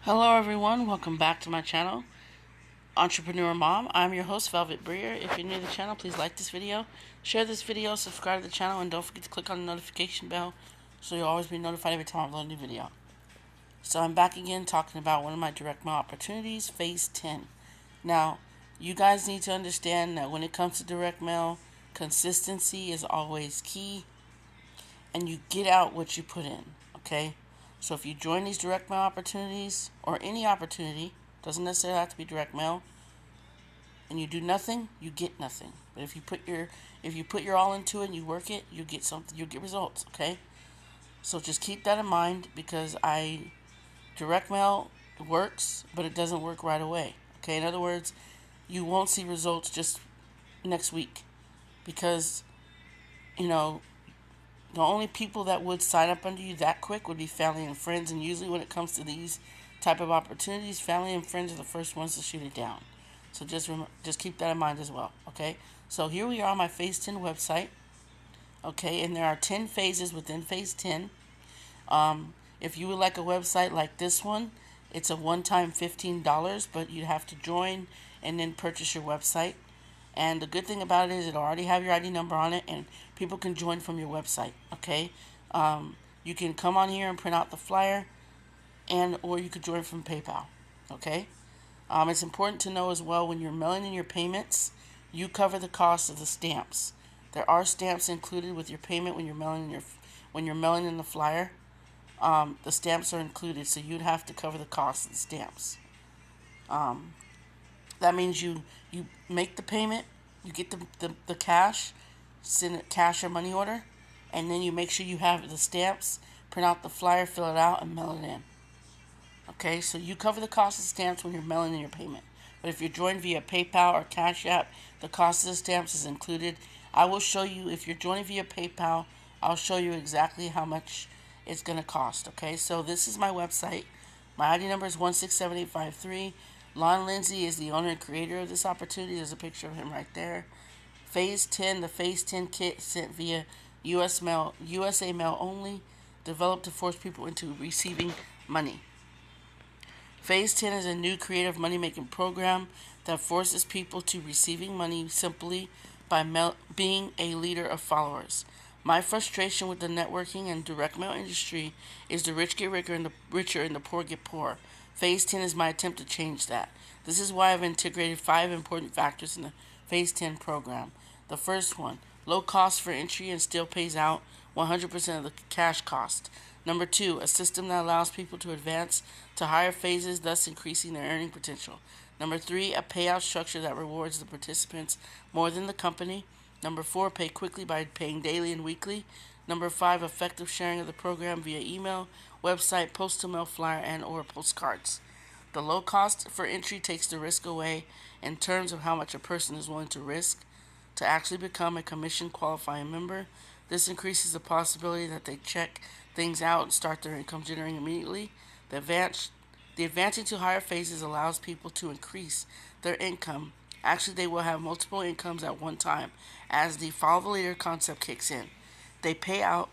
Hello everyone, welcome back to my channel, Entrepreneur Mom. I'm your host, Velvet Briere. If you're new to the channel, please like this video, share this video, subscribe to the channel, and don't forget to click on the notification bell so you'll always be notified every time I upload a new video. So I'm back again talking about one of my direct mail opportunities, Phase 10. Now, you guys need to understand that when it comes to direct mail, consistency is always key, and you get out what you put in, okay? So if you join these direct mail opportunities, or any opportunity, doesn't necessarily have to be direct mail, and you do nothing, you get nothing. But if you put your all into it and you work it, you get something, you get results, okay? So just keep that in mind, because direct mail works, but it doesn't work right away. Okay, in other words, you won't see results just next week, because the only people that would sign up under you that quick would be family and friends, and usually when it comes to these type of opportunities, family and friends are the first ones to shoot it down. So just keep that in mind as well, okay? So here we are on my Phase 10 website, okay, and there are 10 phases within Phase 10. If you would like a website like this one, it's a one-time $15, but you'd have to join and then purchase your website. And the good thing about it is it'll already have your ID number on it, and people can join from your website, okay? You can come on here and print out the flyer, or you could join from PayPal, okay? It's important to know as well, when you're mailing in your payments, you cover the cost of the stamps. There are stamps included with your payment when you're mailing in the flyer. The stamps are included, so you'd have to cover the cost of the stamps. That means you make the payment, you get the cash, send it cash or money order, and then you make sure you have the stamps, print out the flyer, fill it out, and mail it in. Okay, so you cover the cost of stamps when you're mailing in your payment. But if you're joined via PayPal or Cash App, the cost of the stamps is included. I will show you, if you're joining via PayPal, I'll show you exactly how much it's going to cost. Okay, so this is my website. My ID number is 167853. Lon Lindsay is the owner and creator of this opportunity. There's a picture of him right there. Phase 10, the Phase 10 kit sent via USA mail only, developed to force people into receiving money. Phase 10 is a new creative money-making program that forces people to receiving money simply by being a leader of followers. My frustration with the networking and direct mail industry is the rich get richer and the poor get poorer. Phase 10 is my attempt to change that. This is why I've integrated 5 important factors in the Phase 10 program. The first one, low cost for entry and still pays out 100% of the cash cost. Number 2, a system that allows people to advance to higher phases, thus increasing their earning potential. Number 3, a payout structure that rewards the participants more than the company. Number 4, pay quickly by paying daily and weekly. Number 5, effective sharing of the program via email, website, postal mail, flyer, and or postcards. The low cost for entry takes the risk away in terms of how much a person is willing to risk to actually become a commission qualifying member. This increases the possibility that they check things out and start their income generating immediately. The advancing to higher phases allows people to increase their income. Actually, they will have multiple incomes at one time as the follow the leader concept kicks in. The payout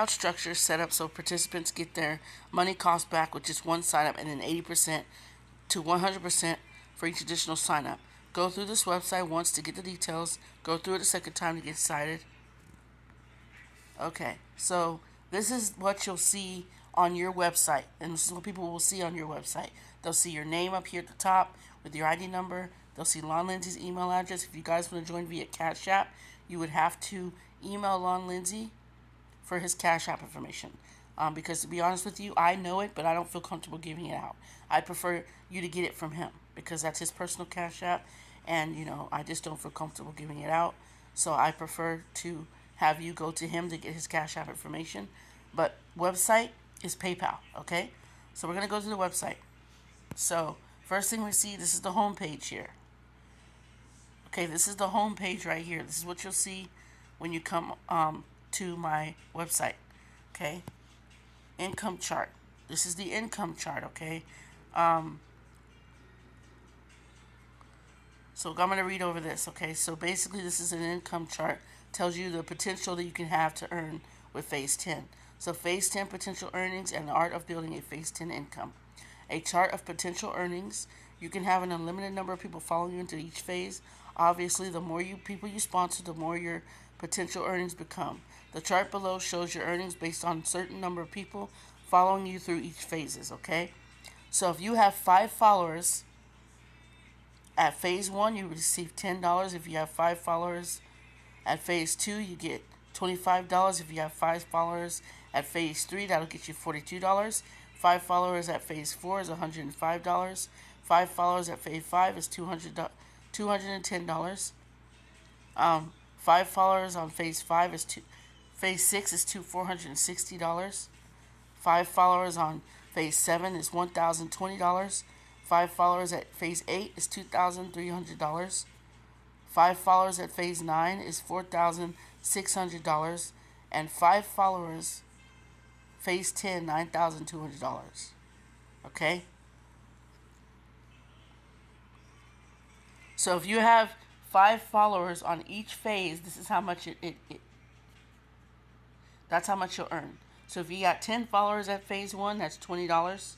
structure is set up so participants get their money cost back with just one sign up, and then 80% to 100% for each additional sign up. Go through this website once to get the details. Go through it a second time to get excited. Okay, so this is what you'll see on your website, and this is what people will see on your website. They'll see your name up here at the top with your ID number. They'll see Lon Lindsay's email address. If you guys want to join via Cash App, you would have to email Lon Lindsay for his Cash App information. Because to be honest with you, I know it, but I don't feel comfortable giving it out. I prefer you to get it from him, because that's his personal Cash App, and I just don't feel comfortable giving it out. So I prefer to have you go to him to get his Cash App information. But website is PayPal, okay? So we're going to go to the website. So first thing we see, this is the home page here. Okay, this is the home page right here. This is what you'll see when you come to my website. Okay, income chart. This is the income chart. Okay, so I'm going to read over this. Okay, so basically this is an income chart. Tells you the potential that you can have to earn with Phase 10. So phase 10 potential earnings and the art of building a phase 10 income. A chart of potential earnings. You can have an unlimited number of people following you into each phase. Obviously, the more people you sponsor, the more your potential earnings become. The chart below shows your earnings based on a certain number of people following you through each phases, okay? So if you have 5 followers at phase 1, you receive $10. If you have 5 followers at phase 2, you get $25. If you have 5 followers at phase 3, that'll get you $42. 5 followers at phase 4 is $105. 5 followers at phase 5 is $210. 5 followers on phase 5 is phase 6 is $460. 5 followers on phase 7 is $1,020. 5 followers at phase 8 is $2,300. 5 followers at phase 9 is $4,600. And 5 followers, phase 10, $9,200. Okay? So if you have 5 followers on each phase, this is how much that's how much you'll earn. So if you got 10 followers at phase 1, that's $20.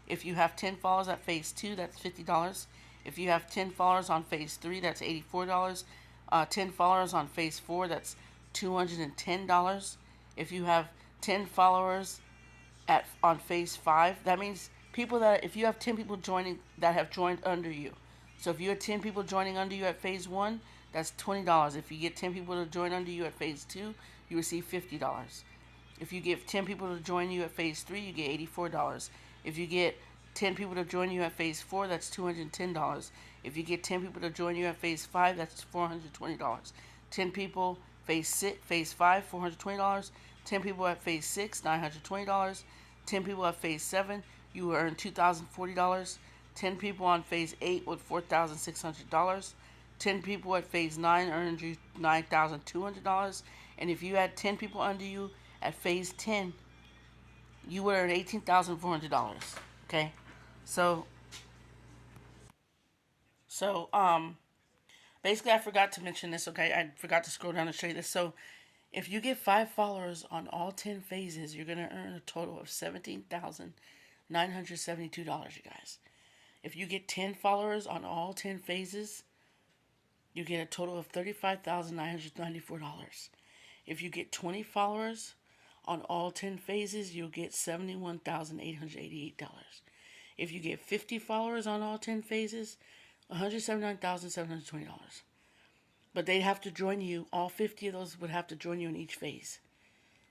If you have 10 followers at phase 2, that's $50. If you have 10 followers on phase 3, that's $84. 10 followers on phase 4, that's $210. If you have 10 followers on phase 5, that means if you have 10 people joining that have joined under you. So if you have 10 people joining under you at phase 1, that's $20. If you get 10 people to join under you at phase 2, you receive $50. If you get 10 people to join you at phase 3, you get $84. If you get 10 people to join you at phase 4, that's $210. If you get 10 people to join you at phase 5, that's $420. 10 people phase 5, $420. 10 people at phase 6, $920. 10 people at phase 7, you will earn $2,040. 10 people on phase 8 with $4,600. 10 people at phase 9 earned you $9,200. And if you had 10 people under you at phase 10, you would earn $18,400. Okay? So basically I forgot to mention this, okay? I forgot to scroll down and show you this. So if you get 5 followers on all 10 phases, you're going to earn a total of $17,972, you guys. If you get 10 followers on all 10 phases, you get a total of $35,994. If you get 20 followers on all 10 phases, you'll get $71,888. If you get 50 followers on all 10 phases, $179,720. But they'd have to join you, all 50 of those would have to join you in each phase.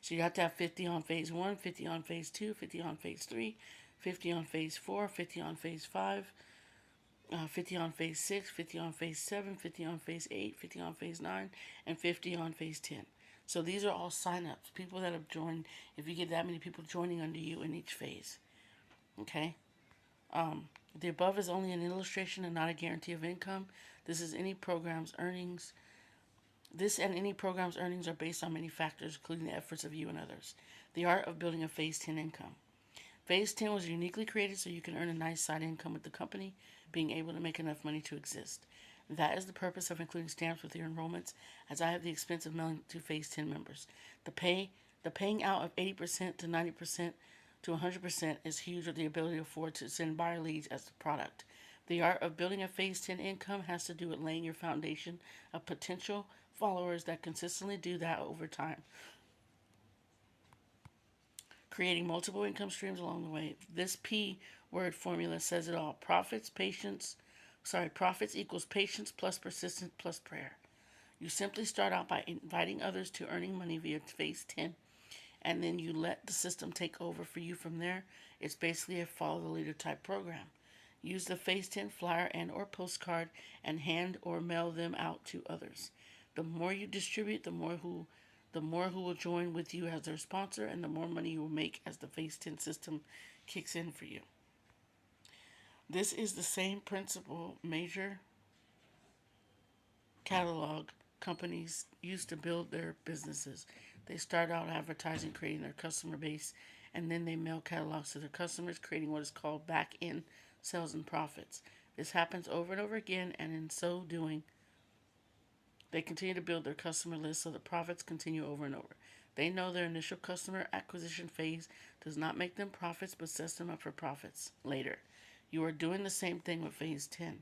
So you have to have 50 on phase 1, 50 on phase 2, 50 on phase 3, 50 on phase 4, 50 on phase 5, 50 on phase 6, 50 on phase 7, 50 on phase 8, 50 on phase 9, and 50 on phase 10. So these are all sign-ups, people that have joined, if you get that many people joining under you in each phase. Okay? The above is only an illustration and not a guarantee of income. This and any program's earnings are based on many factors, including the efforts of you and others. The art of building a phase 10 income. Phase 10 was uniquely created so you can earn a nice side income with the company, being able to make enough money to exist. That is the purpose of including stamps with your enrollments, as I have the expense of mailing to Phase 10 members. The paying out of 80% to 90% to 100% is huge with the ability to afford to send buyer leads as the product. The art of building a Phase 10 income has to do with laying your foundation of potential followers that consistently do that over time, creating multiple income streams along the way. This P word formula says it all. Profits equals patience plus persistence plus prayer. You simply start out by inviting others to earning money via phase 10, and then you let the system take over for you from there. It's basically a follow the leader type program. Use the phase 10 flyer and or postcard and hand or mail them out to others. The more you distribute, the more who will join with you as their sponsor, and the more money you will make as the phase 10 system kicks in for you. This is the same principle major catalog companies use to build their businesses. They start out advertising, creating their customer base, and then they mail catalogs to their customers, creating what is called back-end sales and profits. This happens over and over again, and in so doing, they continue to build their customer list so the profits continue over and over. They know their initial customer acquisition phase does not make them profits but sets them up for profits later. You are doing the same thing with phase 10.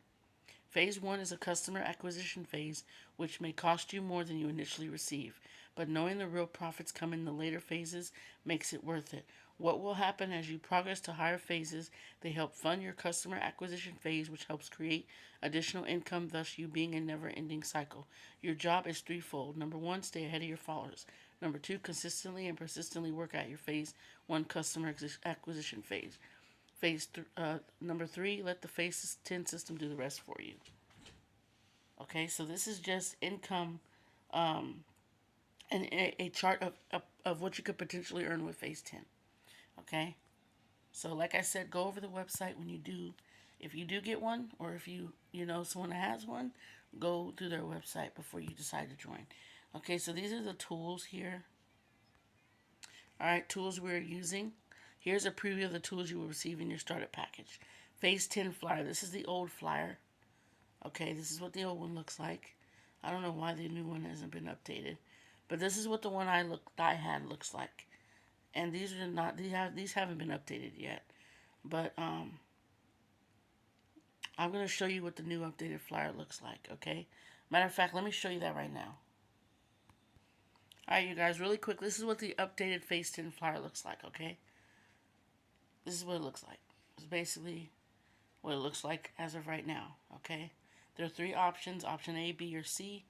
Phase 1 is a customer acquisition phase, which may cost you more than you initially receive, but knowing the real profits come in the later phases makes it worth it. What will happen as you progress to higher phases? They help fund your customer acquisition phase, which helps create additional income, thus you being a never-ending cycle. Your job is threefold. Number 1, stay ahead of your followers. Number 2, consistently and persistently work at your phase 1 customer acquisition phase. Number 3, let the phase 10 system do the rest for you. Okay, so this is just income, and a chart of what you could potentially earn with phase 10. Okay, so like I said, go over the website when you do, if you do get one, or if you know someone that has one, go to their website before you decide to join. Okay, so these are the tools here. All right, tools we're using. Here's a preview of the tools you will receive in your starter package. Phase 10 flyer. This is the old flyer. Okay, this is what the old one looks like. I don't know why the new one hasn't been updated, but this is what the one I had looks like. And these are not these haven't been updated yet. But I'm going to show you what the new updated flyer looks like, okay? Matter of fact, let me show you that right now. Alright, you guys, really quick, this is what the updated phase 10 flyer looks like, okay? This is what it looks like. It's basically what it looks like as of right now, okay? There are 3 options, option A, B, or C.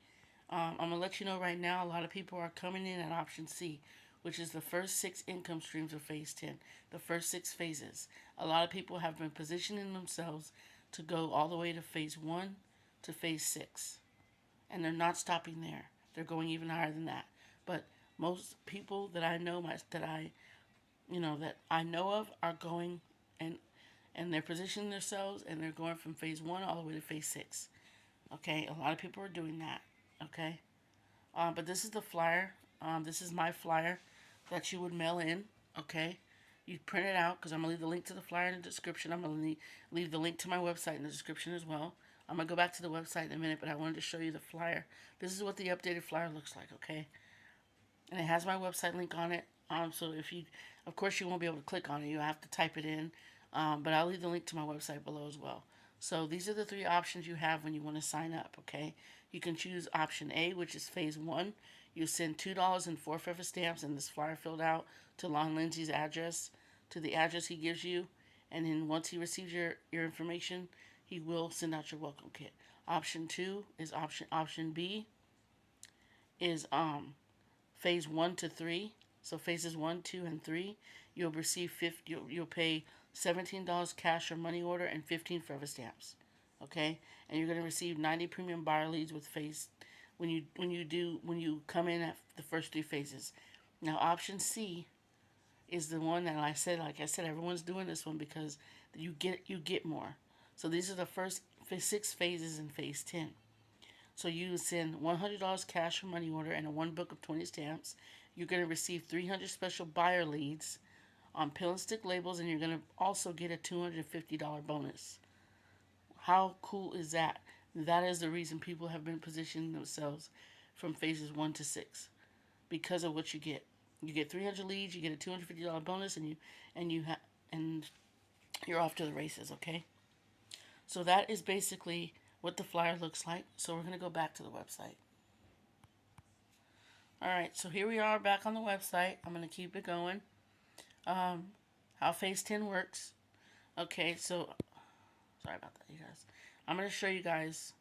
I'm going to let you know right now, a lot of people are coming in at option C, which is the first 6 income streams of phase 10, the first 6 phases. A lot of people have been positioning themselves to go all the way to phase 1 to phase 6. And they're not stopping there. They're going even higher than that. But most people that I know, that I know of, are going and they're positioning themselves, and they're going from phase 1 all the way to phase 6. Okay, a lot of people are doing that. Okay, but this is the flyer. This is my flyer that you would mail in. Okay, you print it out, because I'm gonna leave the link to the flyer in the description. I'm gonna leave the link to my website in the description as well. I'm gonna go back to the website in a minute, but I wanted to show you the flyer. This is what the updated flyer looks like. Okay, and it has my website link on it. So if you, of course, you won't be able to click on it. You have to type it in. But I'll leave the link to my website below as well. So these are the 3 options you have when you want to sign up, okay? You can choose option A, which is phase 1. You send $2 and 4 forever stamps and this flyer filled out to Lon Lindsay's address, to the address he gives you. And then once he receives your information, he will send out your welcome kit. Option 2 is option B is phase 1 to 3. So phases 1, 2, and 3, you'll receive you'll pay $17 cash or money order and 15 forever stamps. Okay, and you're going to receive 90 premium buyer leads with phase when you come in at the first 3 phases. Now option C is the one that like I said, everyone's doing this one because you get more. So these are the first 6 phases in phase 10. So you send $100 cash or money order and a 1 book of 20 stamps. You're going to receive 300 special buyer leads on pill and stick labels, and you're going to also get a $250 bonus. How cool is that? That is the reason people have been positioning themselves from phases 1 to 6, because of what you get. You get 300 leads, you get a $250 bonus, and you're off to the races. Okay. So that is basically what the flyer looks like. So we're going to go back to the website. Alright, so here we are back on the website. I'm going to keep it going. How phase 10 works. Okay, so sorry about that, you guys. I'm going to show you guys.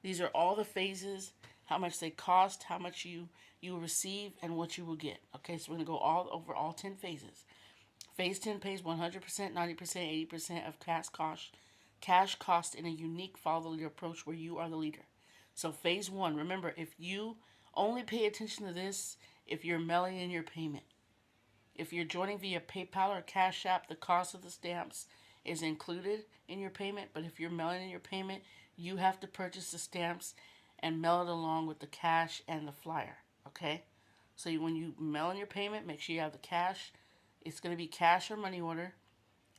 These are all the phases, how much they cost, how much you will receive, and what you will get. Okay, so we're going to go over all 10 phases. Phase 10 pays 100%, 90%, 80% of cash cost in a unique follow the leader approach where you are the leader. So phase 1, remember, if you only pay attention to this if you're mailing in your payment. If you're joining via PayPal or Cash App, the cost of the stamps is included in your payment. But if you're mailing in your payment, you have to purchase the stamps and mail it along with the cash and the flyer. Okay? So when you mail in your payment, make sure you have the cash. It's going to be cash or money order,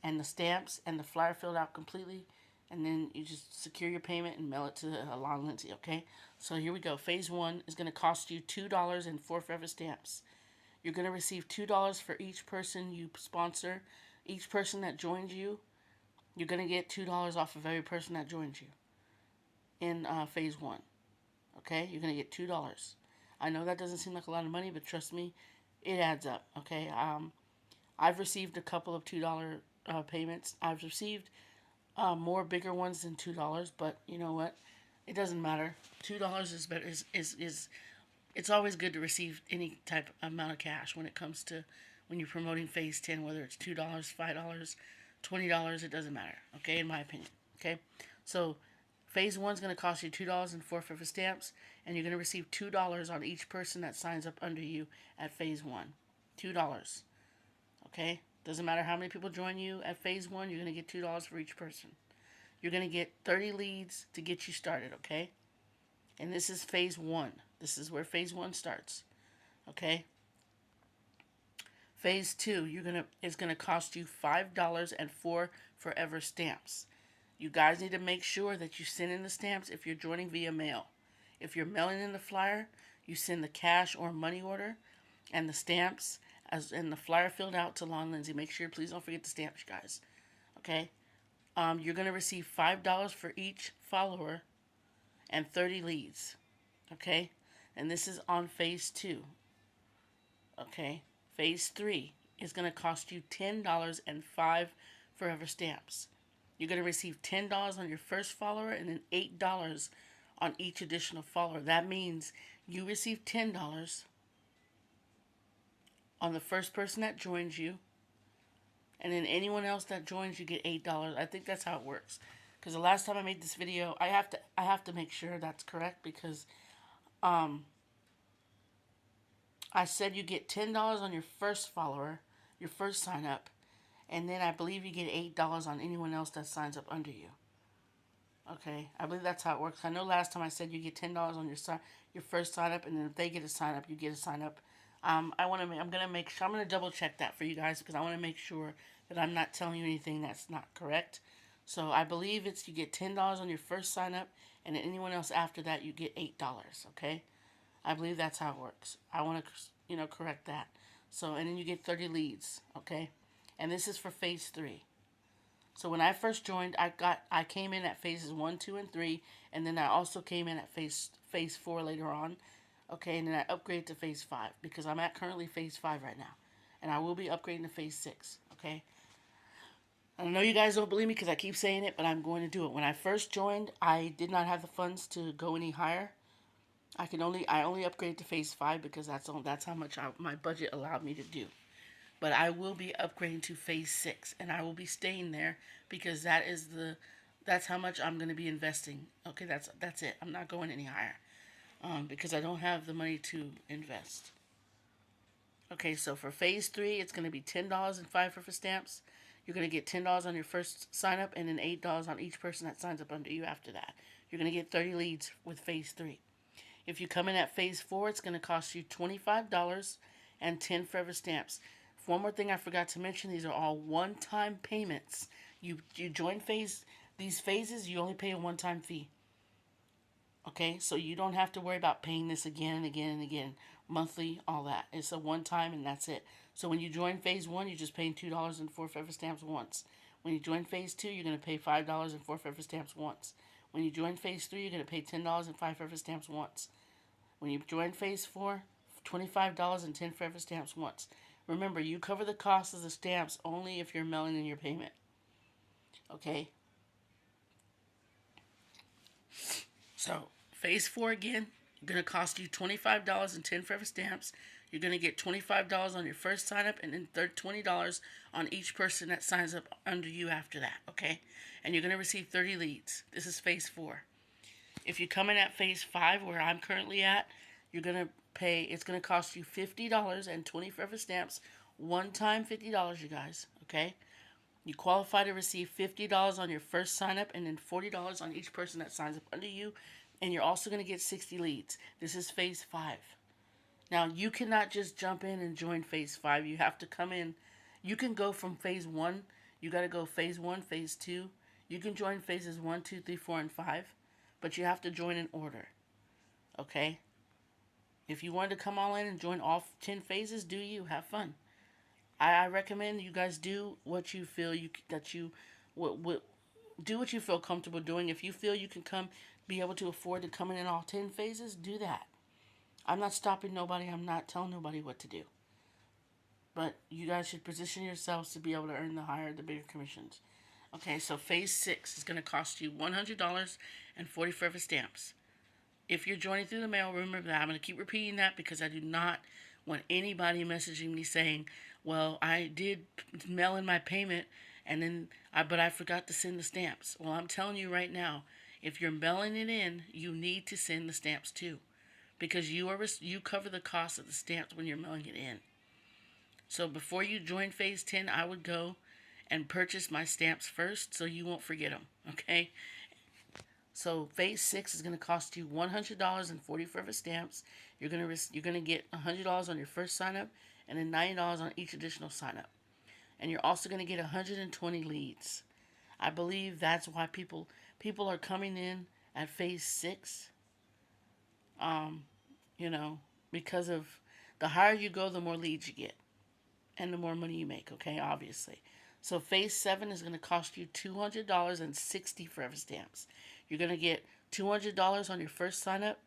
and the stamps and the flyer filled out completely. And then you just secure your payment and mail it to Lon Lindsay, okay? So here we go. Phase 1 is going to cost you $2 and 4 forever stamps. You're going to receive $2 for each person you sponsor. Each person that joins you, you're going to get $2 off of every person that joins you in phase 1. Okay? You're going to get $2. I know that doesn't seem like a lot of money, but trust me, it adds up. Okay? I've received a couple of $2 payments. I've received more bigger ones than $2, but you know what? It doesn't matter. $2 is better. Is It's always good to receive any type of amount of cash when it comes to when you're promoting phase 10, whether it's $2, $5, $20, it doesn't matter. Okay, in my opinion. Okay, so phase 1 is going to cost you $2.04 for stamps, and you're going to receive $2 on each person that signs up under you at phase 1. $2. Okay, doesn't matter how many people join you at phase 1, you're going to get $2 for each person. You're going to get 30 leads to get you started. Okay. And this is phase 1. This is where phase 1 starts. Okay? Phase 2 is gonna cost you $5 and 4 forever stamps. You guys need to make sure that you send in the stamps if you're joining via mail. If you're mailing in the flyer, you send the cash or money order and the stamps and the flyer filled out to Lon Lindsay. Make sure, please don't forget the stamps, you guys. Okay? You're gonna receive $5 for each follower and 30 leads. Okay? And this is on phase 2. Okay? Phase 3 is going to cost you $10 and 5 forever stamps. You're going to receive $10 on your first follower and then $8 on each additional follower. That means you receive $10 on the first person that joins you, and then anyone else that joins you get $8. I think that's how it works. Because the last time I made this video, I have to make sure that's correct, because I said you get $10 on your first follower, your first sign up, and then I believe you get $8 on anyone else that signs up under you. Okay, I believe that's how it works. I know last time I said you get $10 on your first sign up, and then if they get a sign up, you get a sign up. I'm gonna double check that for you guys, because I want to make sure that I'm not telling you anything that's not correct. So I believe you get $10 on your first sign up, and then anyone else after that you get $8. Okay, I believe that's how it works. I want to correct that. So, and then you get 30 leads. Okay, and this is for phase 3. So when I first joined, I came in at phases 1, 2, and 3, and then I also came in at phase 4 later on. Okay, and then I upgraded to phase 5, because I'm at currently phase 5 right now, and I will be upgrading to phase 6. Okay. I know you guys don't believe me because I keep saying it, but I'm going to do it. When I first joined, I did not have the funds to go any higher. I only upgraded to phase 5 because that's how much my budget allowed me to do. But I will be upgrading to phase 6, and I will be staying there, because that's how much I'm going to be investing. Okay, that's it. I'm not going any higher, because I don't have the money to invest. Okay, so for phase 3, it's going to be $10 and 5 for stamps. You're going to get $10 on your first sign up, and then $8 on each person that signs up under you after that. You're going to get 30 leads with phase 3. If you come in at phase 4, it's going to cost you $25 and 10 forever stamps. One more thing I forgot to mention, these are all one-time payments. You join these phases, you only pay a one-time fee. Okay, so you don't have to worry about paying this again and again and again, monthly, all that. It's a one-time and that's it. So when you join phase 1, you're just paying $2 and 4 forever stamps once. When you join phase 2, you're going to pay $5 and 4 forever stamps once. When you join phase 3, you're going to pay $10 and 5 forever stamps once. When you join phase 4, $25 and 10 forever stamps once. Remember, you cover the cost of the stamps only if you're mailing in your payment. Okay? So, phase 4 again, going to cost you $25 and 10 forever stamps. You're going to get $25 on your first sign up, and then $20 on each person that signs up under you after that, okay? And you're going to receive 30 leads. This is phase 4. If you come in at phase 5, where I'm currently at, you're going to pay, it's going to cost you $50 and 20 forever stamps. One time $50, you guys, okay? You qualify to receive $50 on your first sign up, and then $40 on each person that signs up under you. And you're also going to get 60 leads. This is phase 5. Now, you cannot just jump in and join phase 5. You have to come in. You can go from phase 1. You got to go phase 1, phase 2. You can join phases 1, 2, 3, 4, and 5. But you have to join in order. Okay? If you wanted to come all in and join all 10 phases, do you have fun? I recommend you guys do what you feel what do what you feel comfortable doing. If you feel you can come, be able to afford to come in all 10 phases, do that. I'm not stopping nobody. I'm not telling nobody what to do. But you guys should position yourselves to be able to earn the higher, the bigger commissions. Okay, so phase 6 is going to cost you $100 and 40 forever stamps. If you're joining through the mail, remember that. I'm going to keep repeating that because I do not want anybody messaging me saying, well, I did mail in my payment but I forgot to send the stamps. Well, I'm telling you right now, if you're mailing it in, you need to send the stamps too, because you cover the cost of the stamps when you're mailing it in. So before you join phase 10, I would go and purchase my stamps first so you won't forget them, okay? So phase 6 is going to cost you $100 and 40 forever stamps. You're going to get $100 on your first sign up and then $90 on each additional sign up. And you're also going to get 120 leads. I believe that's why people are coming in at phase 6. You know, because of the higher you go, the more leads you get and the more money you make, okay, obviously. So phase 7 is going to cost you $200 and 60 forever stamps. You're going to get $200 on your first sign up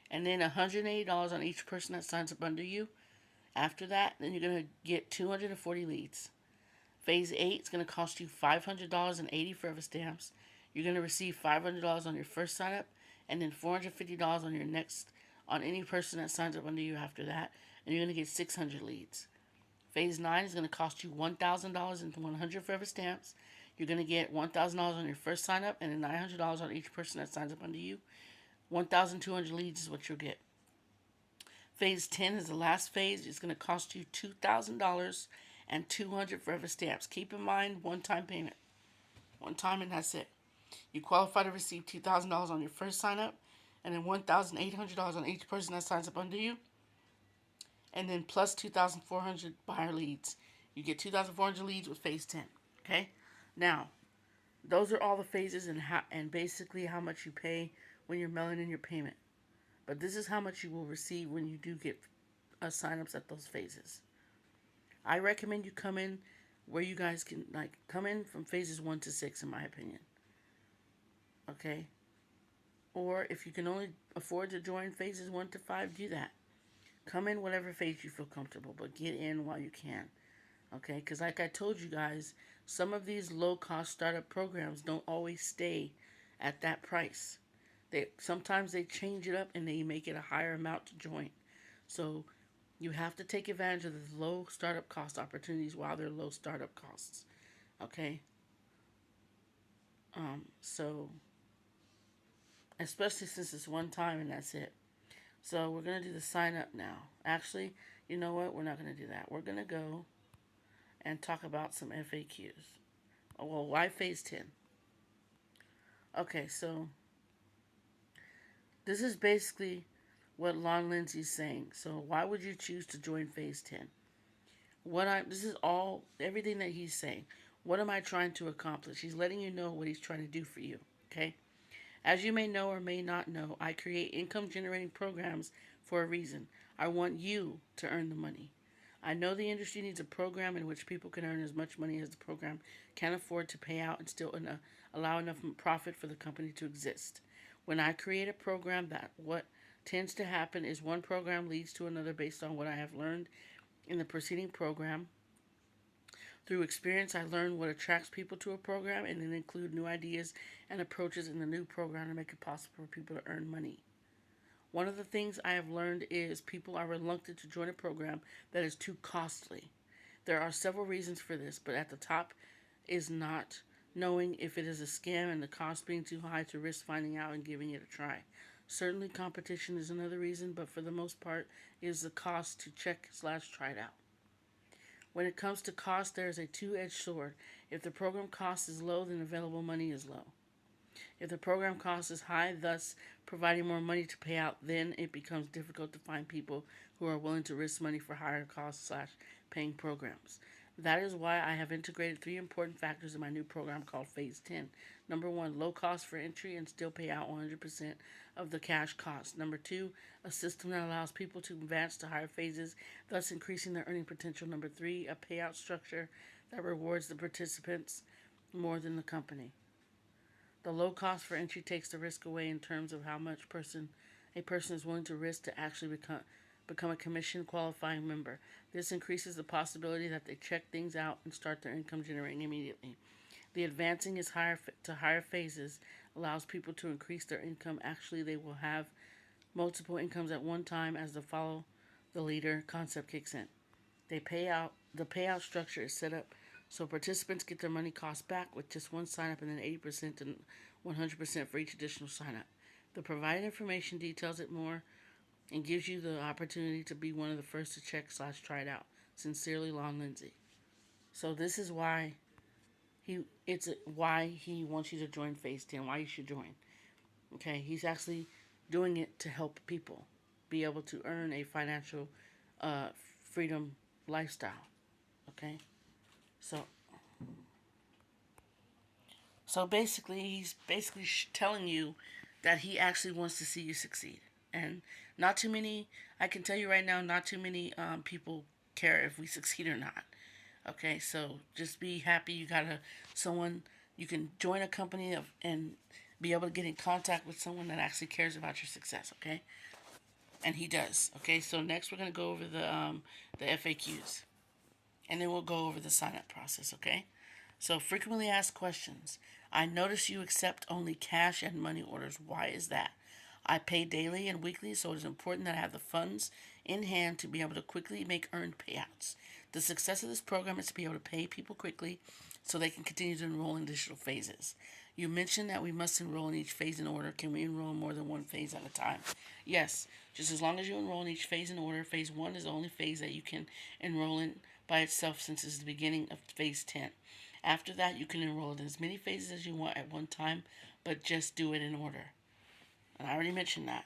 and then $180 on each person that signs up under you. After that, then you're going to get 240 leads. Phase 8 is going to cost you $500 and 80 forever stamps. You're going to receive $500 on your first sign up and then $450 on your next on any person that signs up under you after that, and you're going to get 600 leads. Phase 9 is going to cost you $1,000 and 100 forever stamps. You're going to get $1,000 on your first sign up and then $900 on each person that signs up under you. 1,200 leads is what you'll get. Phase 10 is the last phase. It's going to cost you $2,000 and 200 forever stamps. Keep in mind, one-time payment. One time and that's it. You qualify to receive $2,000 on your first sign up and then $1,800 on each person that signs up under you. And then plus 2,400 buyer leads. You get 2,400 leads with phase 10. Okay? Now, those are all the phases and basically how much you pay when you're mailing in your payment. But this is how much you will receive when you do get signups at those phases. I recommend you come in where you guys can come in from phases 1 to 6, in my opinion. Okay? Or if you can only afford to join phases 1 to 5, do that. Come in whatever phase you feel comfortable, but get in while you can. Okay? Because like I told you guys, some of these low-cost startup programs don't always stay at that price. Sometimes they change it up and they make it a higher amount to join. So you have to take advantage of the low startup cost opportunities while they're low startup costs. Okay? So especially since it's one time and that's it. So we're going to do the sign up now. Actually, you know what? We're not going to do that. We're going to go and talk about some FAQs. Oh, well, why phase 10? Okay, so this is basically what Lon Lindsay's saying. So why would you choose to join phase 10? This is everything that he's saying. What am I trying to accomplish? He's letting you know what he's trying to do for you. Okay? As you may know or may not know, I create income generating programs for a reason. I want you to earn the money. I know the industry needs a program in which people can earn as much money as the program can afford to pay out and still allow enough profit for the company to exist. When I create a program, what tends to happen is one program leads to another based on what I have learned in the preceding program. Through experience, I learn what attracts people to a program and then include new ideas and approaches in the new program to make it possible for people to earn money. One of the things I have learned is people are reluctant to join a program that is too costly. There are several reasons for this, but at the top is not knowing if it is a scam and the cost being too high to risk finding out and giving it a try. Certainly competition is another reason, but for the most part it is the cost to check/try it out. When it comes to cost, there is a two-edged sword. If the program cost is low, then available money is low. If the program cost is high, thus providing more money to pay out, then it becomes difficult to find people who are willing to risk money for higher cost/paying programs. That is why I have integrated 3 important factors in my new program called Phase 10. Number 1, low cost for entry and still pay out 100% of the cash cost. Number 2, a system that allows people to advance to higher phases, thus increasing their earning potential. Number 3, a payout structure that rewards the participants more than the company. The low cost for entry takes the risk away in terms of how much a person is willing to risk to actually become a commission qualifying member. This increases the possibility that they check things out and start their income generating immediately. The advancing to higher phases allows people to increase their income. Actually, they will have multiple incomes at one time as the follow the leader concept kicks in. The payout structure is set up so participants get their money costs back with just one sign up and then 80% and 100% for each additional sign up. The provided information details it more and gives you the opportunity to be one of the first to check/try it out. Sincerely, Lon Lindsay. So this is why why he wants you to join Phase 10, why you should join. Okay, he's actually doing it to help people be able to earn a financial freedom lifestyle. Okay, so basically, he's telling you that he actually wants to see you succeed. And not too many, I can tell you right now, not too many people care if we succeed or not. Okay, so just be happy you got someone, you can join a company and be able to get in contact with someone that actually cares about your success, okay? And he does, okay? So next we're going to go over the FAQs. And then we'll go over the sign-up process, okay? So frequently asked questions. I notice you accept only cash and money orders. Why is that? I pay daily and weekly, so it is important that I have the funds in hand to be able to quickly make earned payouts. The success of this program is to be able to pay people quickly so they can continue to enroll in additional phases. You mentioned that we must enroll in each phase in order. Can we enroll in more than one phase at a time? Yes, just as long as you enroll in each phase in order. Phase 1 is the only phase that you can enroll in by itself since it's the beginning of Phase 10. After that, you can enroll in as many phases as you want at one time, but just do it in order. And I already mentioned that.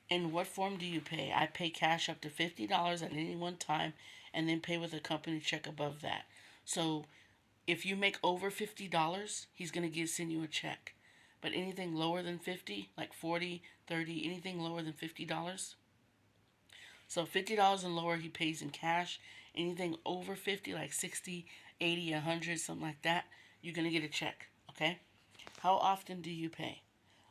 In what form do you pay? I pay cash up to $50 at any one time and then pay with a company check above that. So if you make over $50, he's going to send you a check. But anything lower than 50, like 40, 30, anything lower than $50. So $50 and lower he pays in cash. Anything over 50, like 60, 80, 100, something like that, you're going to get a check, okay? How often do you pay?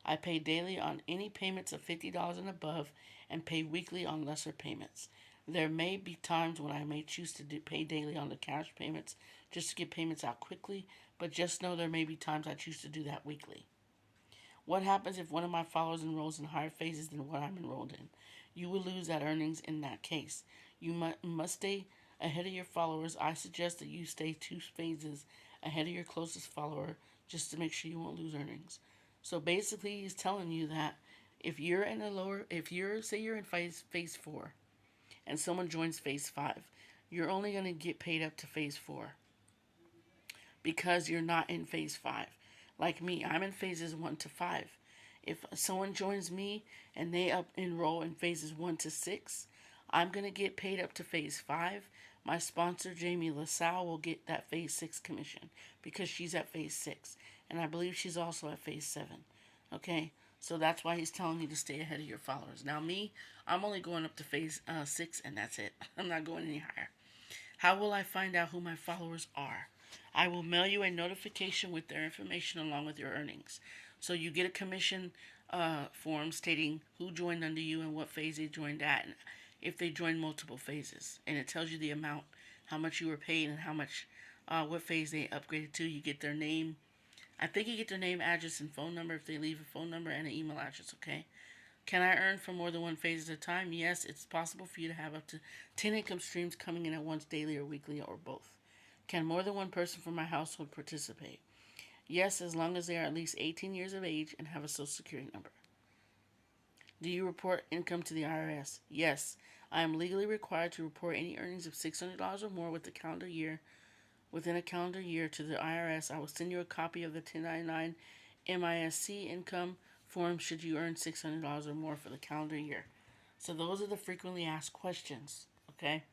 I pay daily on any payments of $50 and above and pay weekly on lesser payments. There may be times when I may choose to pay daily on the cash payments just to get payments out quickly, but just know there may be times I choose to do that weekly. What happens if one of my followers enrolls in higher phases than what I'm enrolled in? You will lose that earnings in that case. You must stay ahead of your followers. I suggest that you stay 2 phases ahead of your closest follower just to make sure you won't lose earnings. So basically, he's telling you that if you're in say you're in phase 4 and someone joins phase 5, you're only going to get paid up to phase 4 because you're not in phase 5. Like me, I'm in phases 1 to 5. If someone joins me and they enroll in phases 1 to 6, I'm going to get paid up to phase 5. My sponsor, Jamie LaSalle, will get that phase 6 commission because she's at phase 6. And I believe she's also at phase 7. Okay? So that's why he's telling you to stay ahead of your followers. Now me, I'm only going up to phase 6 and that's it. I'm not going any higher. How will I find out who my followers are? I will mail you a notification with their information along with your earnings. So you get a commission form stating who joined under you and what phase they joined at, and if they joined multiple phases. And it tells you the amount, how much you were paid, and how much, what phase they upgraded to. You get their name. I think you get their name, address, and phone number if they leave a phone number and an email address, okay? Can I earn for more than one phase at a time? Yes, it's possible for you to have up to 10 income streams coming in at once daily or weekly or both. Can more than one person from my household participate? Yes, as long as they are at least 18 years of age and have a social security number. Do you report income to the IRS? Yes, I am legally required to report any earnings of $600 or more within a calendar year to the IRS. I will send you a copy of the 1099 MISC income form should you earn $600 or more for the calendar year. So those are the frequently asked questions, okay?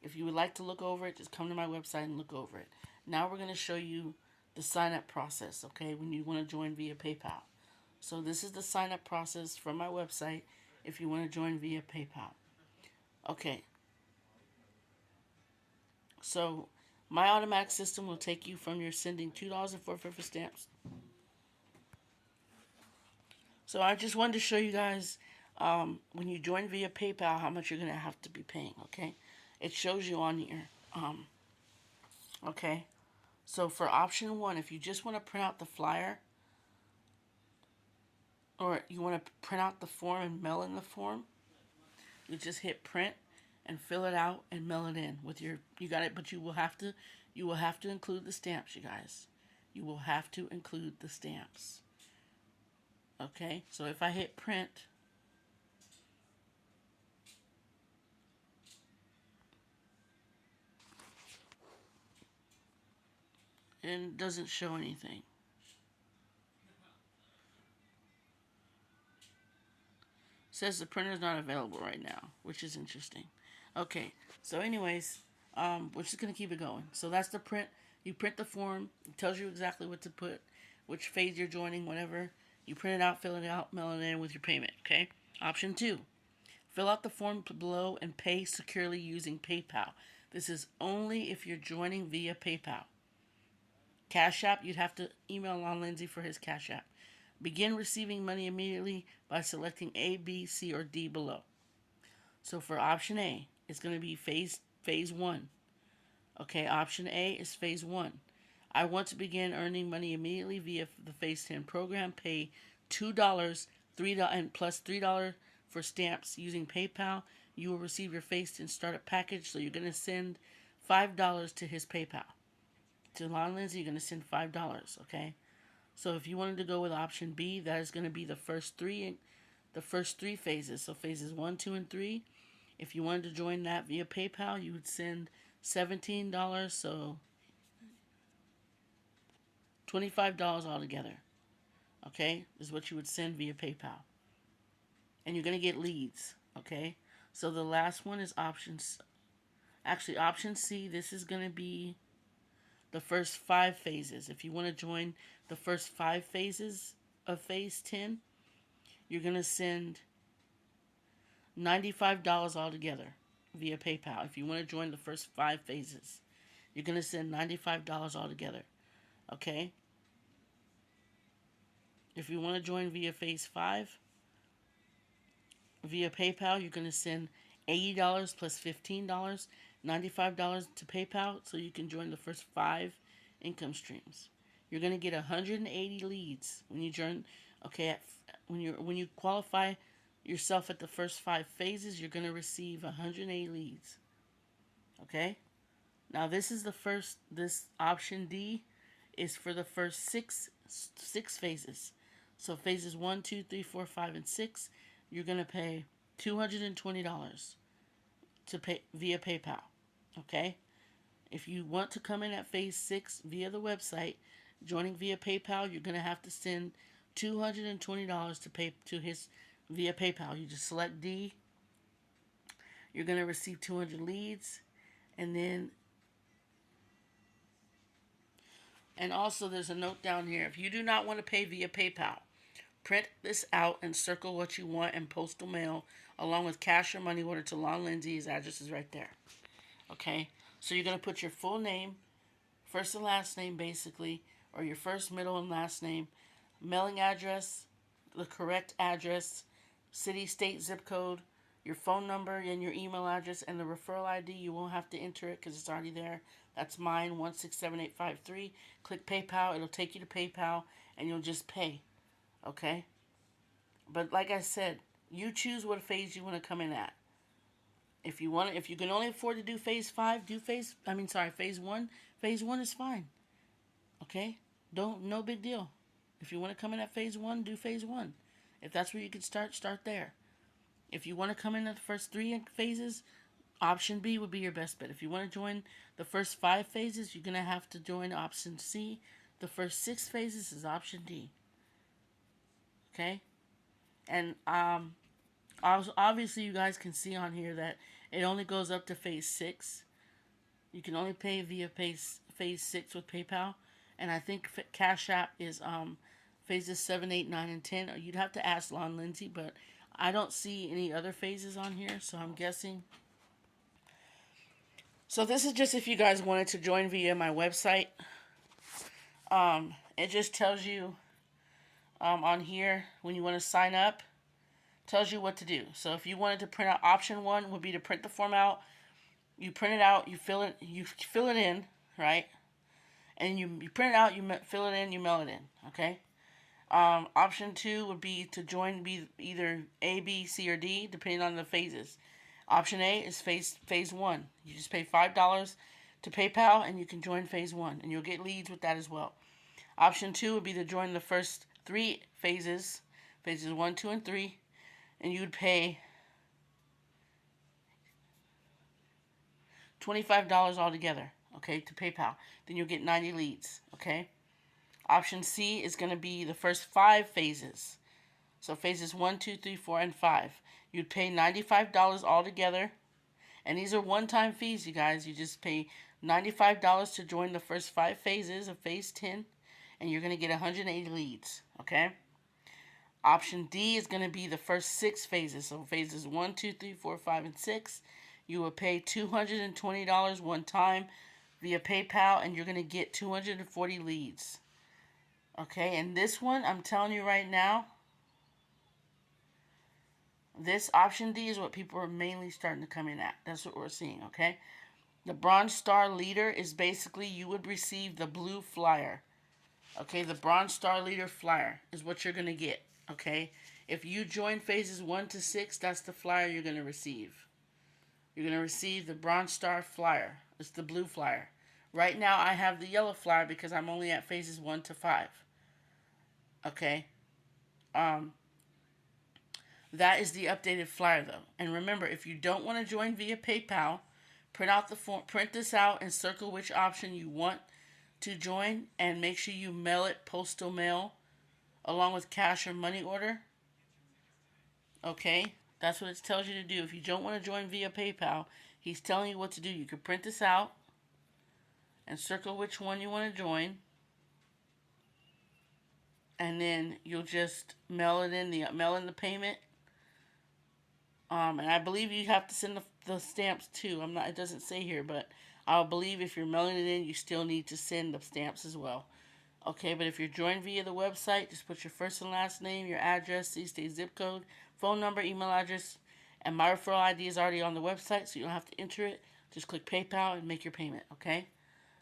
If you would like to look over it, just come to my website and look over it. Now we're going to show you the sign-up process, okay, when you want to join via PayPal. So this is the sign up process from my website if you want to join via PayPal. Okay, so my automatic system will take you from your sending $2.04 for stamps. So I just wanted to show you guys when you join via PayPal how much you're going to have to be paying, okay? It shows you on here. Okay, so for option 1, if you just want to print out the flyer or you want to print out the form and mail in the form, you just hit print and fill it out and mail it in with your, you got it, but you will have to include the stamps, you guys. You will have to include the stamps. Okay, so if I hit print, it doesn't show anything. It says the printer is not available right now, which is interesting. Okay, so anyways, we're just gonna keep it going. So that's the print. You print the form. It tells you exactly what to put, which phase you're joining, whatever. You print it out, fill it out, mail it in with your payment. Okay. Option 2. Fill out the form below and pay securely using PayPal. This is only if you're joining via PayPal. Cash App, you'd have to email Lon Lindsay for his Cash App. Begin receiving money immediately by selecting A, B, C, or D below. So for option A, it's going to be phase 1. Okay, option A is phase 1. I want to begin earning money immediately via the phase 10 program. Pay $2, $3, and plus $3 for stamps using PayPal. You will receive your phase 10 startup package. So you're going to send $5 to his PayPal. To Lon Lindsay, you're going to send $5. Okay. So if you wanted to go with option B, that is going to be the first three phases. So phases 1, 2, and 3. If you wanted to join that via PayPal, you would send $17. So $25 altogether. Okay, is what you would send via PayPal. And you're going to get leads. Okay, so the last one is options. Actually, option C, this is going to be the first 5 phases. If you want to join the first 5 phases of phase 10, you're going to send $95 altogether via PayPal. If you want to join the first 5 phases, you're going to send $95 altogether. Okay? If you want to join via phase 5, via PayPal, you're going to send $80 plus $15, $95 to PayPal, so you can join the first 5 income streams. You're going to get 180 leads when you join. Okay, when you qualify yourself at the first 5 phases, you're going to receive 180 leads. Okay. Now this is this option D is for the first six phases. So phases 1, 2, 3, 4, 5, and 6, you're going to pay $220 to pay via PayPal. Okay? If you want to come in at phase 6 via the website, joining via PayPal, you're going to have to send $220 to pay to his via PayPal. You just select D. You're going to receive 200 leads, and also there's a note down here. If you do not want to pay via PayPal, print this out and circle what you want in postal mail along with cash or money order to Lon Lindsay. His address is right there. Okay? So you're going to put your full name, first and last name basically, or your first, middle, and last name, mailing address, the correct address, city, state, zip code, your phone number, and your email address, and the referral ID. You won't have to enter it because it's already there. That's mine, 167853. Click PayPal. It'll take you to PayPal, and you'll just pay. Okay? But like I said, you choose what phase you want to come in at. If you can only afford to do phase 5, phase 1. Phase 1 is fine. Okay? No big deal. If you want to come in at phase 1, do phase 1. If that's where you can start there. If you want to come in at the first 3 phases, option B would be your best bet. If you want to join the first 5 phases, you're going to have to join option C. The first 6 phases is option D. Okay? And obviously you guys can see on here that it only goes up to phase 6. You can only pay via phase 6 with PayPal. And I think Cash App is Phases 7, 8, 9, and 10. You'd have to ask Lon Lindsay, but I don't see any other phases on here, so I'm guessing. So this is just if you guys wanted to join via my website. It just tells you on here when you want to sign up, tells you what to do. So if you wanted to print out, option 1 would be to print the form out. You print it out, you fill it in, right? And you print it out, you fill it in, you mail it in, okay? Option 2 would be to join, be either A, B, C, or D, depending on the phases. Option A is phase 1. You just pay $5 to PayPal, and you can join phase 1, and you'll get leads with that as well. Option 2 would be to join the first 3 phases, phases 1, 2, and 3, and you would pay $25 altogether, okay, to PayPal. Then you'll get 90 leads, okay? Option C is going to be the first 5 phases. So phases 1, 2, 3, 4, and 5. You'd pay $95 altogether. And these are one-time fees, you guys. You just pay $95 to join the first 5 phases of phase 10. And you're going to get 180 leads, okay? Option D is going to be the first 6 phases. So phases 1, 2, 3, 4, 5, and 6. You will pay $220 one time via PayPal. And you're going to get 240 leads. Okay, and this one, I'm telling you right now, this option D is what people are mainly starting to come in at. That's what we're seeing, okay? The Bronze Star Leader is basically you would receive the blue flyer. Okay, the Bronze Star Leader flyer is what you're going to get, okay? If you join phases 1 to 6, that's the flyer you're going to receive. You're going to receive the Bronze Star flyer. It's the blue flyer. Right now, I have the yellow flyer because I'm only at phases 1 to 5. Okay? That is the updated flyer, though. And remember, if you don't want to join via PayPal, print out the form, print this out, and circle which option you want to join, and make sure you mail it postal mail along with cash or money order. Okay? That's what it tells you to do. If you don't want to join via PayPal, he's telling you what to do. You can print this out and circle which one you want to join. And then you'll just mail in the payment. And I believe you have to send the stamps too. It doesn't say here, but I believe if you're mailing it in, you still need to send the stamps as well. Okay, but if you're joined via the website, just put your first and last name, your address, state zip code, phone number, email address, and my referral ID is already on the website, so you don't have to enter it. Just click PayPal and make your payment, okay?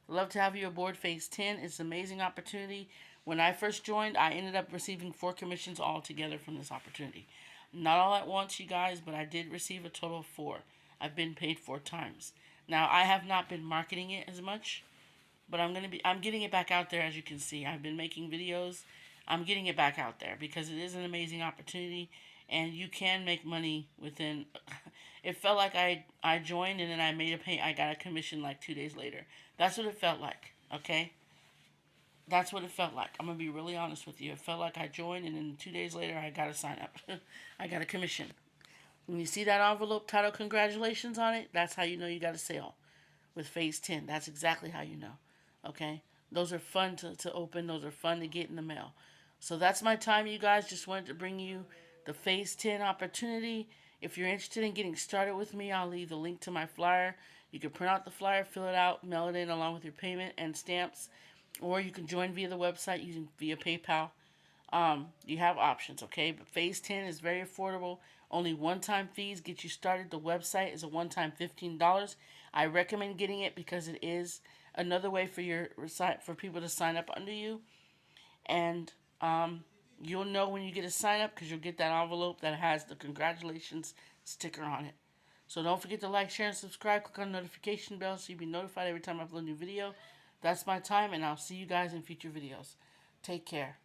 I'd love to have you aboard Phase 10. It's an amazing opportunity. When I first joined, I ended up receiving 4 commissions altogether from this opportunity. Not all at once, you guys, but I did receive a total of 4. I've been paid 4 times. Now, I have not been marketing it as much, but I'm getting it back out there, as you can see. I've been making videos. I'm getting it back out there because it is an amazing opportunity, and you can make money within. It felt like I joined and then I got a commission like 2 days later. That's what it felt like. Okay. That's what it felt like. I'm going to be really honest with you. It felt like I joined, and then 2 days later, I got a sign up. I got a commission. When you see that envelope title, congratulations on it, that's how you know you got a sale with Phase 10. That's exactly how you know. Okay? Those are fun to open. Those are fun to get in the mail. So that's my time, you guys. Just wanted to bring you the Phase 10 opportunity. If you're interested in getting started with me, I'll leave the link to my flyer. You can print out the flyer, fill it out, mail it in along with your payment and stamps. Or you can join via the website using via PayPal. You have options, okay? But Phase 10 is very affordable. Only one-time fees get you started. The website is a one-time $15. I recommend getting it because it is another way for people to sign up under you. And you'll know when you get a sign up because you'll get that envelope that has the congratulations sticker on it. So don't forget to like, share, and subscribe. Click on the notification bell so you'll be notified every time I upload a new video. That's my time, and I'll see you guys in future videos. Take care.